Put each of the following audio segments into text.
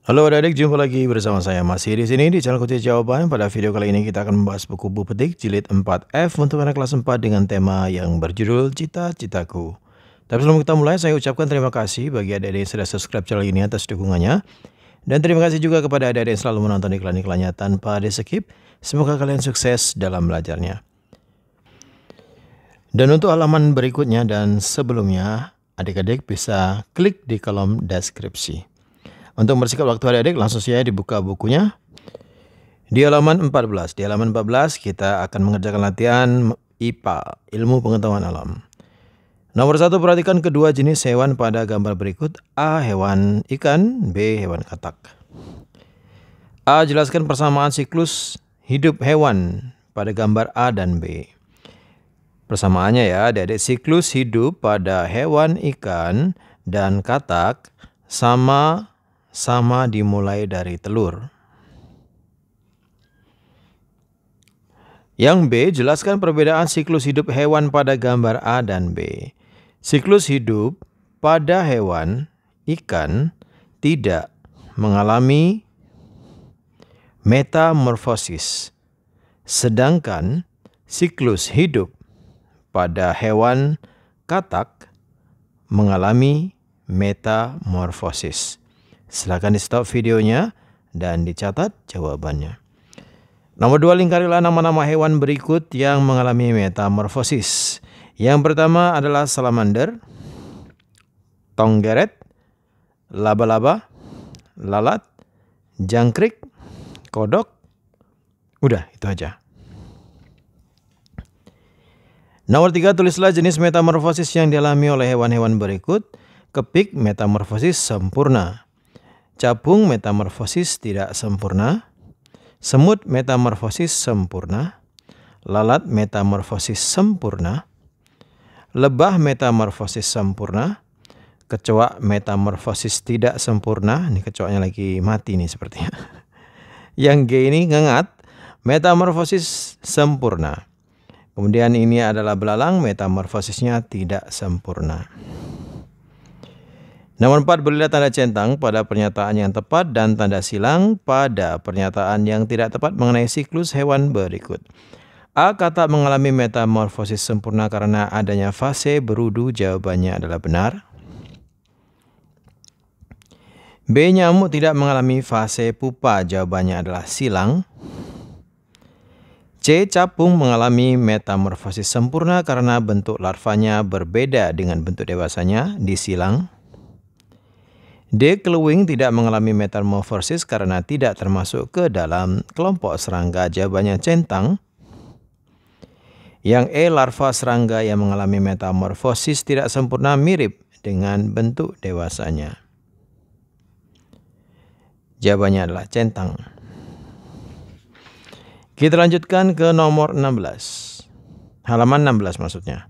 Halo adik-adik, jumpa lagi bersama saya masih di sini di channel Kunci Jawaban. Pada video kali ini kita akan membahas buku Bu Petik jilid 4F untuk anak kelas 4 dengan tema yang berjudul Cita-Citaku. Tapi sebelum kita mulai, saya ucapkan terima kasih bagi adik-adik yang sudah subscribe channel ini atas dukungannya. Dan terima kasih juga kepada adik-adik yang selalu menonton iklan-iklannya tanpa di-skip. Semoga kalian sukses dalam belajarnya. Dan untuk halaman berikutnya dan sebelumnya, adik-adik bisa klik di kolom deskripsi. Untuk mempersingkat waktu adik-adik, langsung saja dibuka bukunya. Di halaman 14. Di halaman 14 kita akan mengerjakan latihan IPA, Ilmu Pengetahuan Alam. Nomor 1, perhatikan kedua jenis hewan pada gambar berikut. A. Hewan ikan, B. Hewan katak. A. Jelaskan persamaan siklus hidup hewan pada gambar A dan B. Persamaannya ya, adik-adik, siklus hidup pada hewan ikan dan katak sama dimulai dari telur. Yang B, jelaskan perbedaan siklus hidup hewan pada gambar A dan B. Siklus hidup pada hewan ikan tidak mengalami metamorfosis, sedangkan siklus hidup pada hewan katak mengalami metamorfosis. Silakan di stop videonya dan dicatat jawabannya. Nomor 2, lingkarilah nama-nama hewan berikut yang mengalami metamorfosis. Yang pertama adalah salamander, tonggeret, laba-laba, lalat, jangkrik, kodok. Udah, itu aja. Nomor 3, tulislah jenis metamorfosis yang dialami oleh hewan-hewan berikut. Kepik metamorfosis sempurna. Capung metamorfosis tidak sempurna. Semut metamorfosis sempurna. Lalat metamorfosis sempurna. Lebah metamorfosis sempurna. Kecoa metamorfosis tidak sempurna. Ini kecoanya lagi mati nih sepertinya. Yang G ini ngengat, metamorfosis sempurna. Kemudian ini adalah belalang, metamorfosisnya tidak sempurna. Nomor 4, berilah tanda centang pada pernyataan yang tepat dan tanda silang pada pernyataan yang tidak tepat mengenai siklus hewan berikut. A. Katak mengalami metamorfosis sempurna karena adanya fase berudu, jawabannya adalah benar. B. Nyamuk tidak mengalami fase pupa, jawabannya adalah silang. C. Capung mengalami metamorfosis sempurna karena bentuk larvanya berbeda dengan bentuk dewasanya, disilang. D. Keluing tidak mengalami metamorfosis karena tidak termasuk ke dalam kelompok serangga, jawabannya centang. Yang E. Larva serangga yang mengalami metamorfosis tidak sempurna mirip dengan bentuk dewasanya. Jawabannya adalah centang. Kita lanjutkan ke nomor 16. Halaman 16 maksudnya.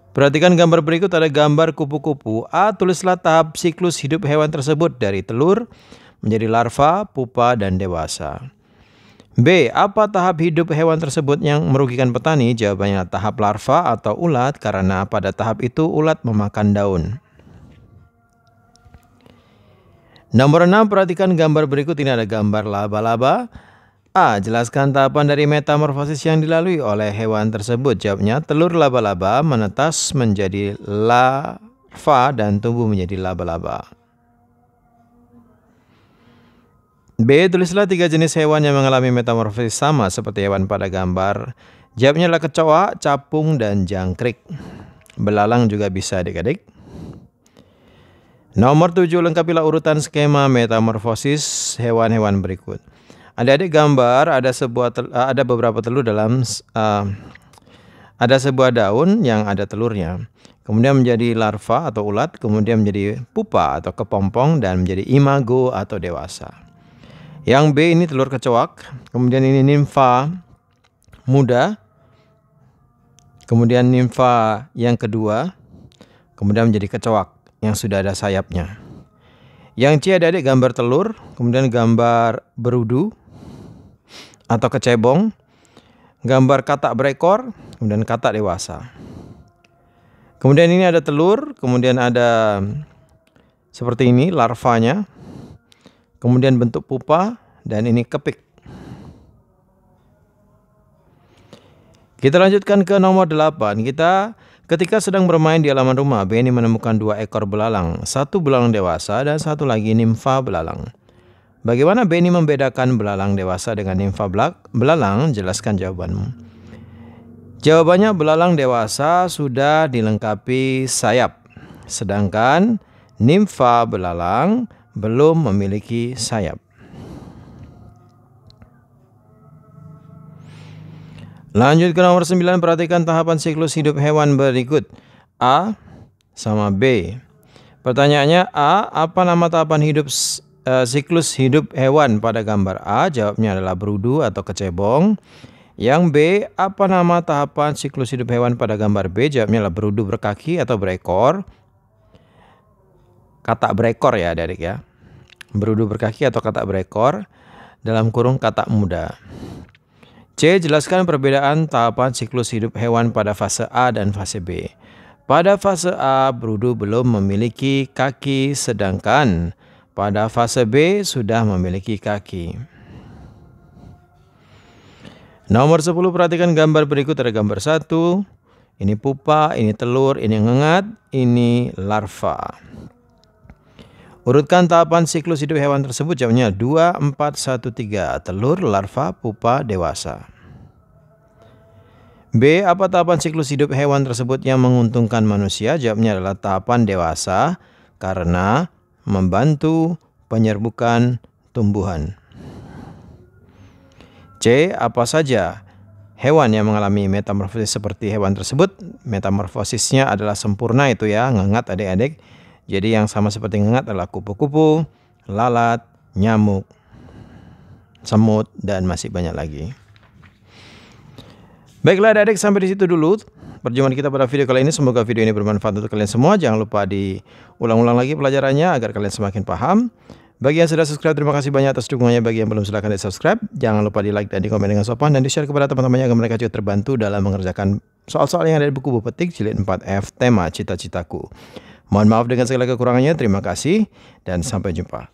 Perhatikan gambar berikut, ada gambar kupu-kupu. A. Tulislah tahap siklus hidup hewan tersebut dari telur menjadi larva, pupa, dan dewasa. B. Apa tahap hidup hewan tersebut yang merugikan petani? Jawabannya tahap larva atau ulat karena pada tahap itu ulat memakan daun. Nomor 6, perhatikan gambar berikut, ini ada gambar laba-laba. A. Jelaskan tahapan dari metamorfosis yang dilalui oleh hewan tersebut. Jawabnya, telur laba-laba menetas menjadi larva dan tumbuh menjadi laba-laba. B. Tulislah 3 jenis hewan yang mengalami metamorfosis sama seperti hewan pada gambar. Jawabnya adalah kecoa, capung, dan jangkrik. Belalang juga bisa adik-adik. Nomor 7, lengkapilah urutan skema metamorfosis hewan-hewan berikut. Adik-adik gambar ada beberapa telur dalam ada sebuah daun yang ada telurnya. Kemudian menjadi larva atau ulat, kemudian menjadi pupa atau kepompong dan menjadi imago atau dewasa. Yang B ini telur kecoak, kemudian ini nimfa muda. Kemudian nimfa yang kedua, kemudian menjadi kecoak yang sudah ada sayapnya. Yang C adik-adik gambar telur, kemudian gambar berudu atau kecebong, gambar katak berekor, kemudian katak dewasa. Kemudian ini ada telur, kemudian ada seperti ini larvanya, kemudian bentuk pupa, dan ini kepik. Kita lanjutkan ke nomor 8. Ketika sedang bermain di halaman rumah, Benny menemukan 2 ekor belalang, 1 belalang dewasa dan 1 lagi nimfa belalang. Bagaimana Benny membedakan belalang dewasa dengan nimfa belalang? Jelaskan jawabanmu. Jawabannya, belalang dewasa sudah dilengkapi sayap, sedangkan nimfa belalang belum memiliki sayap. Lanjut ke nomor 9, perhatikan tahapan siklus hidup hewan berikut. A sama B. Pertanyaannya, A, apa nama tahapan siklus hidup hewan pada gambar A? Jawabnya adalah berudu atau kecebong. Yang B, apa nama tahapan siklus hidup hewan pada gambar B? Jawabnya adalah berudu berkaki atau berekor. Katak berekor ya adik-adik ya. Berudu berkaki atau katak berekor, dalam kurung katak muda. C, jelaskan perbedaan tahapan siklus hidup hewan pada fase A dan fase B. Pada fase A, berudu belum memiliki kaki, sedangkan pada fase B sudah memiliki kaki. Nomor 10, perhatikan gambar berikut. Ada gambar 1. Ini pupa, ini telur, ini ngengat, ini larva. Urutkan tahapan siklus hidup hewan tersebut. Jawabnya 2, 4, 1, 3. Telur, larva, pupa, dewasa. B, apa tahapan siklus hidup hewan tersebut yang menguntungkan manusia? Jawabnya adalah tahapan dewasa karena membantu penyerbukan tumbuhan. C, apa saja hewan yang mengalami metamorfosis seperti hewan tersebut? Metamorfosisnya adalah sempurna itu ya, ngengat adik-adik. Jadi yang sama seperti ngengat adalah kupu-kupu, lalat, nyamuk, semut, dan masih banyak lagi. Baiklah adik-adik, sampai di situ dulu perjumpaan kita pada video kali ini. Semoga video ini bermanfaat untuk kalian semua. Jangan lupa diulang-ulang lagi pelajarannya agar kalian semakin paham. Bagi yang sudah subscribe, terima kasih banyak atas dukungannya. Bagi yang belum, silahkan di subscribe. Jangan lupa di like dan di komen dengan sopan, dan di share kepada teman-temannya agar mereka juga terbantu dalam mengerjakan soal-soal yang ada di buku petik jilid 4F tema cita-citaku. Mohon maaf dengan segala kekurangannya. Terima kasih dan sampai jumpa.